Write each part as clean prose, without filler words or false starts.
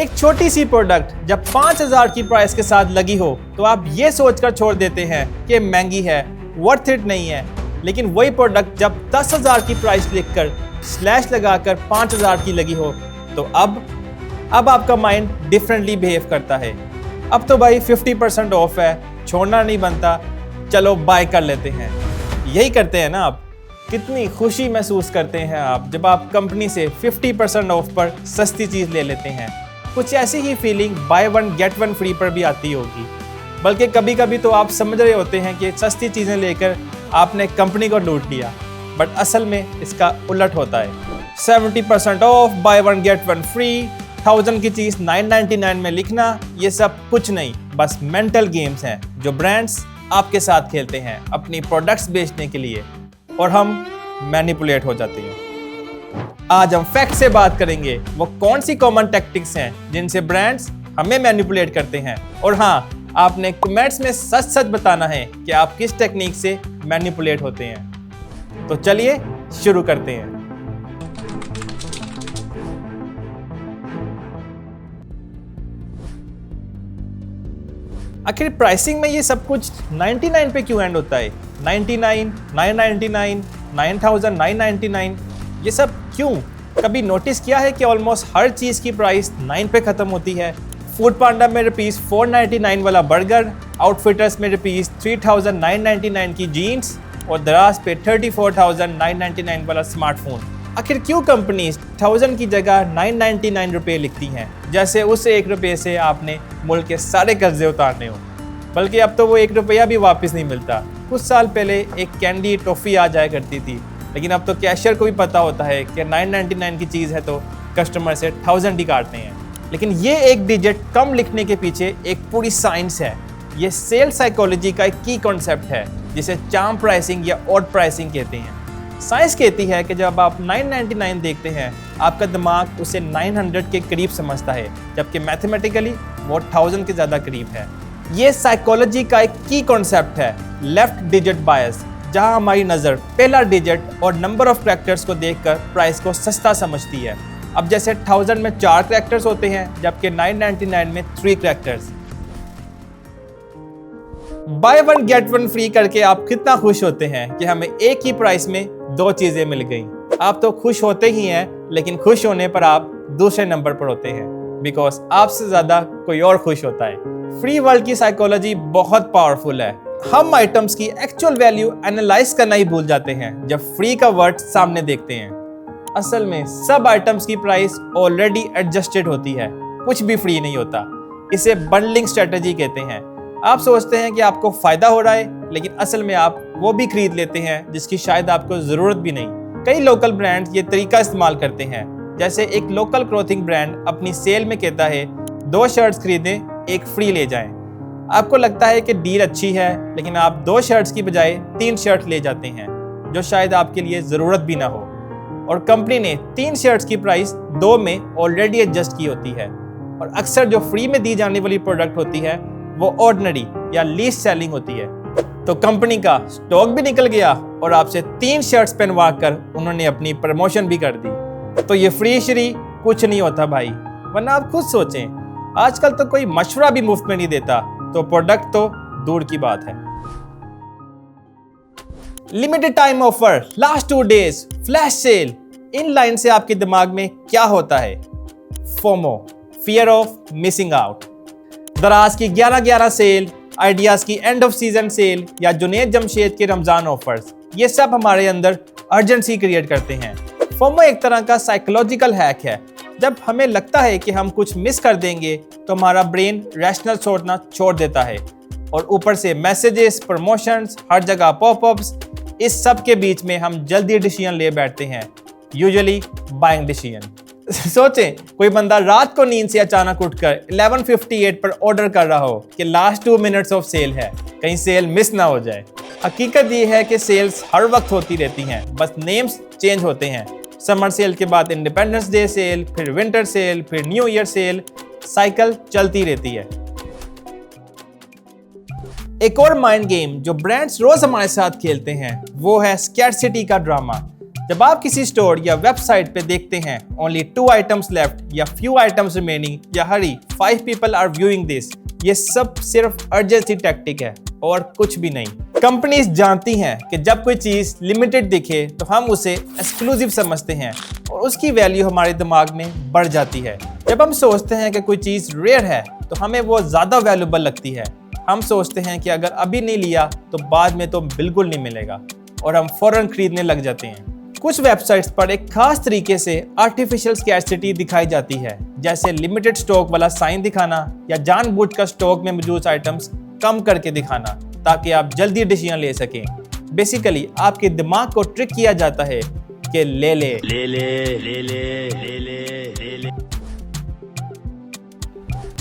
एक छोटी सी प्रोडक्ट जब 5000 की प्राइस के साथ लगी हो तो आप ये सोचकर छोड़ देते हैं कि महंगी है, वर्थ इट नहीं है। लेकिन वही प्रोडक्ट जब 10,000 की प्राइस लिखकर स्लैश लगाकर 5000 की लगी हो तो अब आपका माइंड डिफरेंटली बिहेव करता है। अब तो भाई 50% ऑफ है, छोड़ना नहीं बनता, चलो बाय कर लेते हैं। यही करते हैं ना आप। कितनी खुशी महसूस करते हैं आप जब आप कंपनी से 50% ऑफ पर सस्ती चीज़ ले लेते हैं। कुछ ऐसी ही feeling buy one get one free पर भी आती होगी। बल्कि कभी कभी तो आप समझ रहे होते हैं कि सस्ती चीज़ें लेकर आपने कंपनी को लूट लिया, बट असल में इसका उलट होता है। 70% of, bye one get one free, 1000 की चीज़ 999 में लिखना, ये सब कुछ नहीं, बस मेंटल गेम्स हैं जो ब्रांड्स आपके साथ खेलते हैं अपनी प्रोडक्ट्स बेचने के लिए, और हम मैनिपुलेट हो जाते हैं। आज हम फैक्ट से बात करेंगे वो कौन सी कॉमन टैक्टिक्स हैं जिनसे ब्रांड्स हमें मैनिपुलेट करते हैं। और हाँ, आपने कमेंट्स में सच सच बताना है कि आप किस टेक्निक से मैनिपुलेट होते हैं। तो चलिए शुरू करते हैं। आखिर प्राइसिंग में ये सब कुछ 99 पे क्यों एंड होता है? 99, 999, 9999, ये सब क्यों? कभी नोटिस किया है कि ऑलमोस्ट हर चीज़ की प्राइस 9 पे ख़त्म होती है? फूड पांडा में ₹499 वाला बर्गर, आउटफिटर्स में ₹3999 की जीन्स और दराज पे 34,999 वाला स्मार्टफोन। आखिर क्यों कंपनीज 1000 की जगह 999 रुपये लिखती हैं, जैसे उस ₹1 से आपने मुल्क के सारे कर्जे उतारने हो। बल्कि अब तो वो ₹1 भी वापस नहीं मिलता। कुछ साल पहले एक कैंडी टॉफ़ी आ जाया करती थी, लेकिन अब तो कैशियर को भी पता होता है कि 999 की चीज़ है तो कस्टमर से 1000 ही काटते हैं। लेकिन ये एक डिजिट कम लिखने के पीछे एक पूरी साइंस है। ये सेल साइकोलॉजी का एक की कॉन्सेप्ट है जिसे चार्म प्राइसिंग या ऑड प्राइसिंग कहते हैं। साइंस कहती है कि जब आप 999 देखते हैं, आपका दिमाग उसे 900 के करीब समझता है, जबकि मैथमेटिकली वो 1000 के ज़्यादा करीब है। ये साइकोलॉजी का एक की कॉन्सेप्ट है, लेफ्ट डिजिट बायस, जहां हमारी नज़र पहला डिजिट और नंबर ऑफ कैरेक्टर्स को देखकर प्राइस को सस्ता समझती है। अब जैसे 1000 में 4 कैरेक्टर्स होते हैं, जबकि 999 में 3 characters. Bye one get one free करके आप कितना खुश होते हैं कि हमें एक ही प्राइस में 2 चीजें मिल गई। आप तो खुश होते ही हैं, लेकिन खुश होने पर आप दूसरे नंबर पर होते हैं, बिकॉज आपसे ज्यादा कोई और खुश होता है। फ्री वर्ल्ड की साइकोलॉजी बहुत पावरफुल है। हम आइटम्स की एक्चुअल वैल्यू एनालाइज करना ही भूल जाते हैं जब फ्री का वर्ड सामने देखते हैं। असल में सब आइटम्स की प्राइस ऑलरेडी एडजस्टेड होती है, कुछ भी फ्री नहीं होता। इसे बंडलिंग स्ट्रेटजी कहते हैं। आप सोचते हैं कि आपको फायदा हो रहा है, लेकिन असल में आप वो भी खरीद लेते हैं जिसकी शायद आपको जरूरत भी नहीं। कई लोकल ब्रांड्स ये तरीका इस्तेमाल करते हैं। जैसे एक लोकल क्लोथिंग ब्रांड अपनी सेल में कहता है 2 शर्ट्स खरीदें, एक फ्री ले जाएं। आपको लगता है कि डील अच्छी है, लेकिन आप 2 शर्ट्स की बजाय 3 शर्ट ले जाते हैं जो शायद आपके लिए ज़रूरत भी ना हो। और कंपनी ने 3 शर्ट्स की प्राइस 2 में ऑलरेडी एडजस्ट की होती है। और अक्सर जो फ्री में दी जाने वाली प्रोडक्ट होती है वो ऑर्डिनरी या लीस्ट सेलिंग होती है। तो कंपनी का स्टॉक भी निकल गया और आपसे 3 शर्ट्स पहनवा कर उन्होंने अपनी प्रमोशन भी कर दी। तो ये फ्री श्री कुछ नहीं होता भाई, वरना आप खुद सोचें, आजकल तो कोई मशवरा भी मुफ्त में नहीं देता, तो प्रोडक्ट तो दूर की बात है। Limited time offer, last 2 days, flash sale, in line से आपके दिमाग में क्या होता है? FOMO, fear of missing out. दराज की 11/11 सेल, आइडियाज की एंड ऑफ सीजन सेल या जुनैद जमशेद के रमजान ऑफर्स, ये सब हमारे अंदर अर्जेंसी क्रिएट करते हैं। फोमो एक तरह का साइकोलॉजिकल हैक है। जब हमें लगता है कि हम कुछ मिस कर देंगे तो हमारा ब्रेन रैशनल सोचना छोड़ देता है, और ऊपर से मैसेजेस, प्रमोशंस, हर जगह पॉपअप्स, इस सब के बीच में हम जल्दी डिसीजन ले बैठते हैं, यूजुअली बाइंग डिसीजन। सोचें, कोई बंदा रात को नींद से अचानक उठकर 11:58 पर ऑर्डर कर रहा हो कि लास्ट 2 मिनट्स ऑफ सेल है, कहीं सेल मिस ना हो जाए। हकीकत ये है कि सेल्स हर वक्त होती रहती हैं, बस नेम्स चेंज होते हैं। समर सेल के बाद इंडिपेंडेंस डे सेल, फिर विंटर सेल, फिर न्यू ईयर सेल, साइकिल चलती रहती है। एक और माइंड गेम जो ब्रांड्स रोज हमारे साथ खेलते हैं वो है स्कैर्सिटी का ड्रामा। जब आप किसी स्टोर या वेबसाइट पे देखते हैं ओनली 2 आइटम्स लेफ्ट या फ्यू आइटम्स रिमेनिंग या हरी 5 पीपल आर व्यूइंग दिस, ये सब सिर्फ अर्जेंसी टैक्टिक है और कुछ भी नहीं। कंपनीज जानती हैं कि जब कोई चीज लिमिटेड दिखे तो हम उसे एक्सक्लूसिव समझते हैं और उसकी वैल्यू हमारे दिमाग में बढ़ जाती है। जब हम सोचते हैं कि कोई चीज रेयर है तो हमें वो ज्यादा वैल्यूएबल लगती है। हम सोचते हैं कि अगर अभी नहीं लिया तो बाद में तो बिल्कुल नहीं मिलेगा और हम फौरन खरीदने लग जाते हैं। कुछ वेबसाइट्स पर एक खास तरीके से आर्टिफिशियल स्कैर्सिटी दिखाई जाती है, जैसे लिमिटेड स्टॉक वाला साइन दिखाना या जानबूझकर स्टॉक में मौजूद आइटम्स कम करके दिखाना ताकि आप जल्दी डिसीजन ले सकें। बेसिकली आपके दिमाग को ट्रिक किया जाता है कि ले ले ले ले ले ले ले ले ले।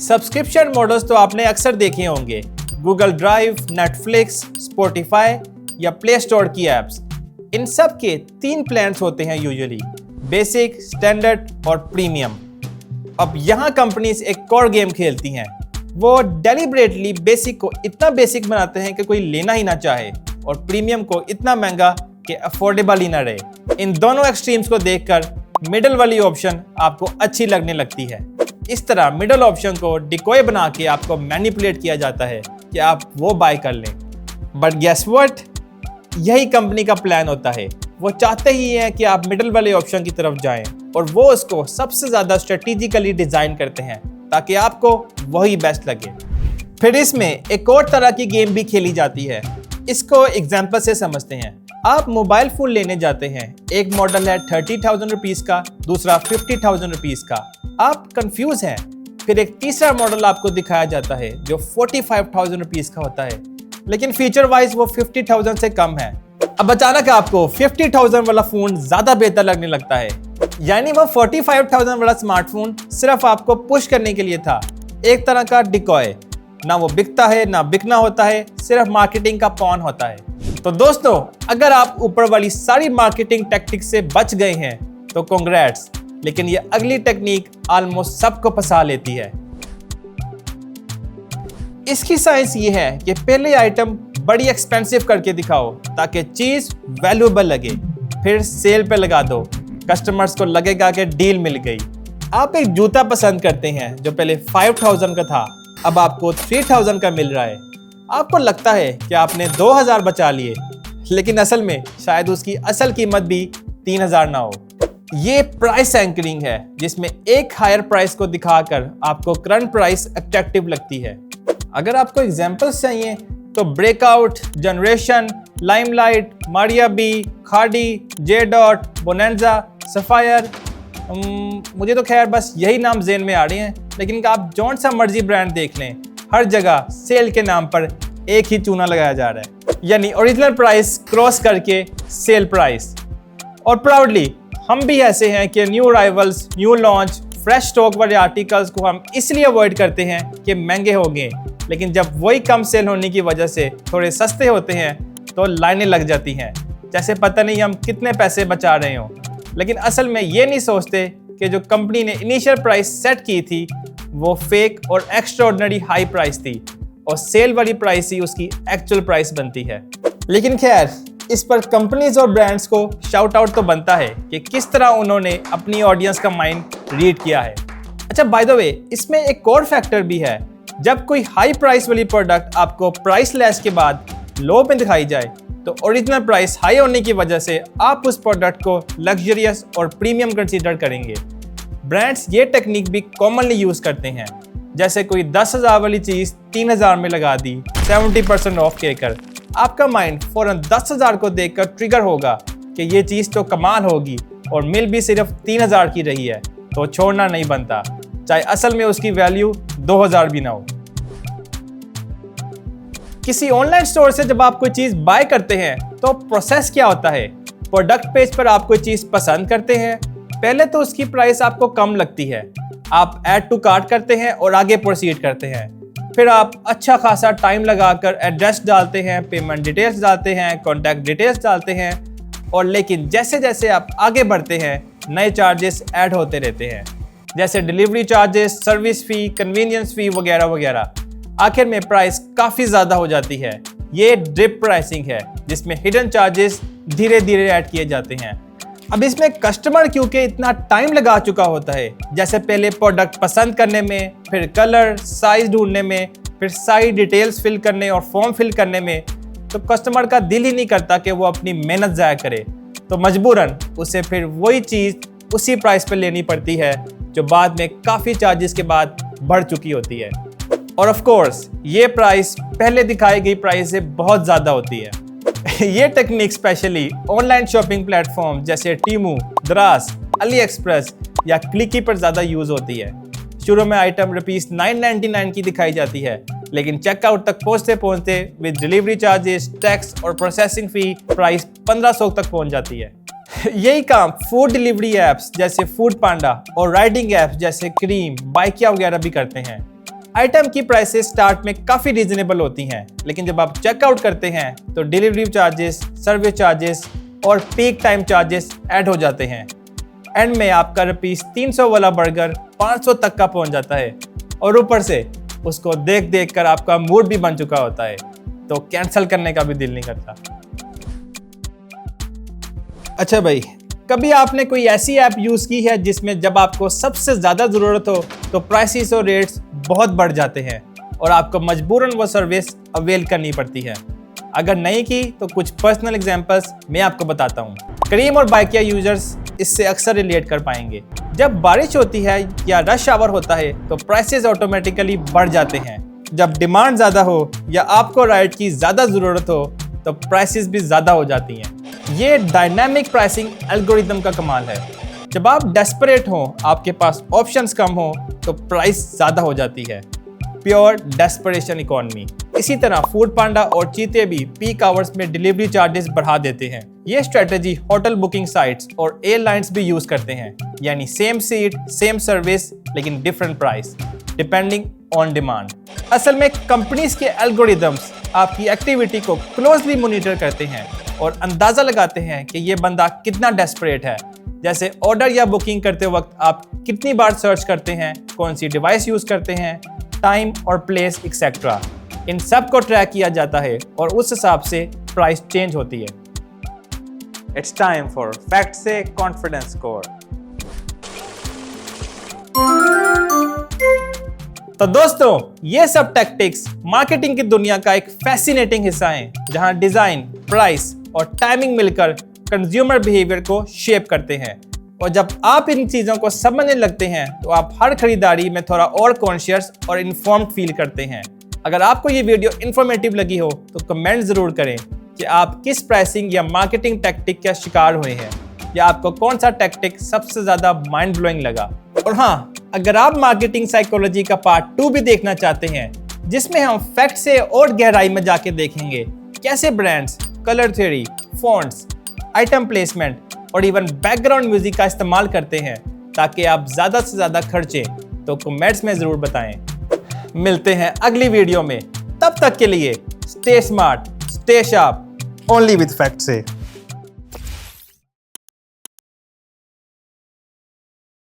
सब्सक्रिप्शन मॉडल्स तो आपने अक्सर देखे होंगे, गूगल ड्राइव, नेटफ्लिक्स, स्पॉटिफाई या प्ले स्टोर की एप्स। इन सब के 3 प्लान्स होते हैं यूजुअली, बेसिक, स्टैंडर्ड और प्रीमियम। अब यहाँ कंपनीज एक और गेम खेलती हैं, वो डेलिब्रेटली बेसिक को इतना बेसिक बनाते हैं कि कोई लेना ही ना चाहे और प्रीमियम को इतना महंगा कि अफोर्डेबल ही ना रहे। इन दोनों एक्सट्रीम्स को देखकर मिडल वाली ऑप्शन आपको अच्छी लगने लगती है। इस तरह मिडल ऑप्शन को डिकॉय बना के आपको मैनिपुलेट किया जाता है कि आप वो बाय कर लें। बट गेस व्हाट, यही कंपनी का प्लान होता है। वो चाहते ही हैं कि आप मिडल वाले ऑप्शन की तरफ जाएं और वो उसको सबसे ज्यादा स्ट्रेटेजिकली डिजाइन करते हैं ताकि आपको वही बेस्ट लगे। फिर इसमें एक और तरह की गेम भी खेली जाती है। इसको एग्जांपल से समझते हैं। आप मोबाइल फोन लेने जाते हैं, एक मॉडल है 30,000 रुपीज का, दूसरा 50,000 रुपीज का। आप कंफ्यूज हैं। फिर एक तीसरा मॉडल आपको दिखाया जाता है जो 45,000 रुपीज का होता है, लेकिन फीचर वाइज वो 50,000 से कम है। अब अचानक आपको 50,000 वाला फोन ज्यादा बेहतर लगने लगता है, यानी वो 45,000 वाला स्मार्टफोन सिर्फ आपको पुश करने के लिए था, एक तरह का डिकॉय। ना वो बिकता है ना बिकना होता है, सिर्फ मार्केटिंग का पॉन होता है। तो दोस्तों, अगर आप ऊपर वाली सारी मार्केटिंग टेक्निक से बच गए हैं तो कांग्रेट्स, लेकिन ये अगली टेक्निक ऑलमोस्ट सबको फंसा लेती है। इसकी साइंस ये है कि पहले आइटम बड़ी एक्सपेंसिव करके दिखाओ ताकि चीज वैल्यूएबल लगे, फिर सेल पे लगा दो, कस्टमर्स को लगेगा कि डील मिल गई। आप एक जूता पसंद करते हैं जो पहले 5,000 का था, अब आपको 3,000 का मिल रहा है। आपको लगता है कि आपने 2,000 बचा लिए, लेकिन असल में शायद उसकी असल कीमत भी 3,000 ना हो। ये प्राइस एंकरिंग है, जिसमें एक हायर प्राइस को दिखाकर आपको करंट प्राइस अट्रैक्टिव लगती है। अगर आपको एग्जांपल्स चाहिए तो Breakout, Generation, Limelight, Maria B, Khaadi, J dot, bonanza, sapphire, मुझे तो खैर बस यही नाम ज़हन में आ रहे हैं, लेकिन आप जौन सा मर्जी ब्रांड देख लें, हर जगह सेल के नाम पर एक ही चूना लगाया जा रहा है, यानी ओरिजिनल प्राइस क्रॉस करके सेल प्राइस। और प्राउडली हम भी ऐसे हैं कि new arrivals, new launch, fresh stock वाले आर्टिकल्स को हम इसलिए अवॉइड करते हैं कि महंगे होंगे, लेकिन जब वही कम सेल होने की वजह से थोड़े सस्ते होते हैं तो लाइनें लग जाती हैं, जैसे पता नहीं हम कितने पैसे बचा रहे हों। लेकिन असल में ये नहीं सोचते कि जो कंपनी ने इनिशियल प्राइस सेट की थी वो फेक और एक्स्ट्राऑर्डिनरी हाई प्राइस थी और सेल वाली प्राइस ही उसकी एक्चुअल प्राइस बनती है। लेकिन खैर, इस पर कंपनीज और ब्रांड्स को शाउट आउट तो बनता है कि किस तरह उन्होंने अपनी ऑडियंस का माइंड रीड किया है। अच्छा, बाय द वे, इसमें एक और फैक्टर भी है। जब कोई हाई प्राइस वाली प्रोडक्ट आपको प्राइस लेस के बाद लो में दिखाई जाए तो ओरिजिनल प्राइस हाई होने की वजह से आप उस प्रोडक्ट को लग्जरियस और प्रीमियम कंसीडर करेंगे। ब्रांड्स ये टेक्निक भी कॉमनली यूज करते हैं, जैसे कोई 10,000 वाली चीज 3,000 में लगा दी 70% ऑफ कहकर, आपका माइंड फौरन 10,000 को देखकर ट्रिगर होगा कि ये चीज तो कमाल होगी और मिल भी सिर्फ 3,000 की रही है, तो छोड़ना नहीं बनता, चाहे असल में उसकी वैल्यू 2,000 भी ना हो। किसी ऑनलाइन स्टोर से जब आप कोई चीज बाय करते हैं तो प्रोसेस क्या होता है? प्रोडक्ट पेज पर आप कोई चीज पसंद करते हैं, पहले तो उसकी प्राइस आपको कम लगती है, आप ऐड टू कार्ट करते हैं और आगे प्रोसीड करते हैं। फिर आप अच्छा खासा टाइम लगाकर एड्रेस डालते हैं, पेमेंट डिटेल्स डालते हैं, कॉन्टैक्ट डिटेल्स डालते हैं, और लेकिन जैसे जैसे आप आगे बढ़ते हैं नए चार्जेस ऐड होते रहते हैं, जैसे डिलीवरी चार्जेस, सर्विस फ़ी, कन्वीनियंस फ़ी वगैरह वगैरह। आखिर में प्राइस काफ़ी ज़्यादा हो जाती है। ये ड्रिप प्राइसिंग है, जिसमें हिडन चार्जेस धीरे धीरे ऐड किए जाते हैं। अब इसमें कस्टमर क्योंकि इतना टाइम लगा चुका होता है, जैसे पहले प्रोडक्ट पसंद करने में, फिर कलर साइज ढूंढने में, फिर सारी डिटेल्स फिल करने और फॉर्म फिल करने में, तो कस्टमर का दिल ही नहीं करता कि वो अपनी मेहनत ज़ाया करे। तो मजबूरन उसे फिर वही चीज़ उसी प्राइस पर लेनी पड़ती है जो बाद में काफ़ी चार्जेस के बाद बढ़ चुकी होती है। और ऑफ कोर्स ये प्राइस पहले दिखाई गई प्राइस से बहुत ज़्यादा होती है। ये technique specially online shopping platform जैसे टीमू, दराज, अली एक्सप्रेस या क्लिकी पर ज़्यादा यूज़ होती है। शुरू में आइटम ₹999 की दिखाई जाती है, लेकिन चेकआउट तक पहुंचते पहुंचते विद डिलीवरी चार्जेस, टैक्स और प्रोसेसिंग फी प्राइस 1500 तक पहुंच जाती है। यही काम फूड डिलीवरी ऐप्स जैसे फूड पांडा और राइडिंग ऐप्स जैसे क्रीम, बाइकिया वगैरह भी करते हैं। आइटम की प्राइसेस स्टार्ट में काफ़ी रीजनेबल होती हैं, लेकिन जब आप चेकआउट करते हैं तो डिलीवरी चार्जेस, सर्विस चार्जेस और पीक टाइम चार्जेस ऐड हो जाते हैं। एंड में आपका ₹300 वाला बर्गर 500 तक का पहुंच जाता है, और ऊपर से उसको देख देख कर आपका मूड भी बन चुका होता है, तो कैंसिल करने का भी दिल नहीं करता। अच्छा भाई, कभी आपने कोई ऐसी ऐप यूज़ की है जिसमें जब आपको सबसे ज़्यादा ज़रूरत हो तो प्राइसेस और रेट्स बहुत बढ़ जाते हैं और आपको मजबूरन वो सर्विस अवेल करनी पड़ती है? अगर नहीं की तो कुछ पर्सनल एग्जांपल्स मैं आपको बताता हूँ। क्रीम और बाइकिया यूजर्स इससे अक्सर रिलेट कर पाएंगे। जब बारिश होती है या रश आवर होता है तो प्राइसेस ऑटोमेटिकली बढ़ जाते हैं। जब डिमांड ज़्यादा हो या आपको राइड की ज़्यादा ज़रूरत हो तो प्राइसेस भी ज़्यादा हो जाती हैं। ये डायनामिक प्राइसिंग एल्गोरिदम का कमाल है। जब आप डेस्परेट हो, आपके पास ऑप्शंस कम हो तो प्राइस ज़्यादा हो जाती है। Pure desperation economy. इसी तरह फूड पांडा और चीते भी पीक आवर्स में डिलीवरी चार्जेस बढ़ा देते हैं। ये स्ट्रेटजी होटल बुकिंग साइट्स और एयरलाइंस भी यूज करते हैं, यानी सेम सीट सेम सर्विस लेकिन different price depending on demand. असल में कंपनीज के एल्गोरिदम्स आपकी एक्टिविटी को क्लोजली मॉनिटर करते हैं और अंदाजा लगाते हैं कि ये बंदा कितना डेस्परेट है। जैसे ऑर्डर या बुकिंग करते वक्त आप कितनी बार सर्च करते हैं, कौन सी डिवाइस यूज करते हैं, टाइम और प्लेस एक्सेट्रा। इन सब को ट्रैक किया जाता है और उस हिसाब से प्राइस चेंज होती है। इट्स टाइम फॉर फैक्ट से कॉन्फिडेंस स्कोर। तो दोस्तों, ये सब टैक्टिक्स मार्केटिंग की दुनिया का एक फैसिनेटिंग हिस्सा है, जहां डिजाइन, प्राइस और टाइमिंग मिलकर कंज्यूमर बिहेवियर को शेप करते हैं। और जब आप इन चीज़ों को समझने लगते हैं तो आप हर खरीदारी में थोड़ा और कॉन्शियस और इन्फॉर्म्ड फील करते हैं। अगर आपको ये वीडियो इन्फॉर्मेटिव लगी हो तो कमेंट ज़रूर करें कि आप किस प्राइसिंग या मार्केटिंग टैक्टिक का शिकार हुए हैं, या आपको कौन सा टैक्टिक सबसे ज़्यादा माइंड ब्लोइंग लगा। और हाँ, अगर आप मार्केटिंग साइकोलॉजी का पार्ट 2 भी देखना चाहते हैं, जिसमें हम फैक्ट से और गहराई में जाके देखेंगे कैसे brands, colour theory, fonts, item placement और इवन बैकग्राउंड म्यूजिक का इस्तेमाल करते हैं ताकि आप ज़्यादा से ज़्यादा खर्चें, तो कमेंट्स में ज़रूर बताएं। मिलते हैं अगली वीडियो में, तब तक के लिए stay smart, stay sharp, only with fact से।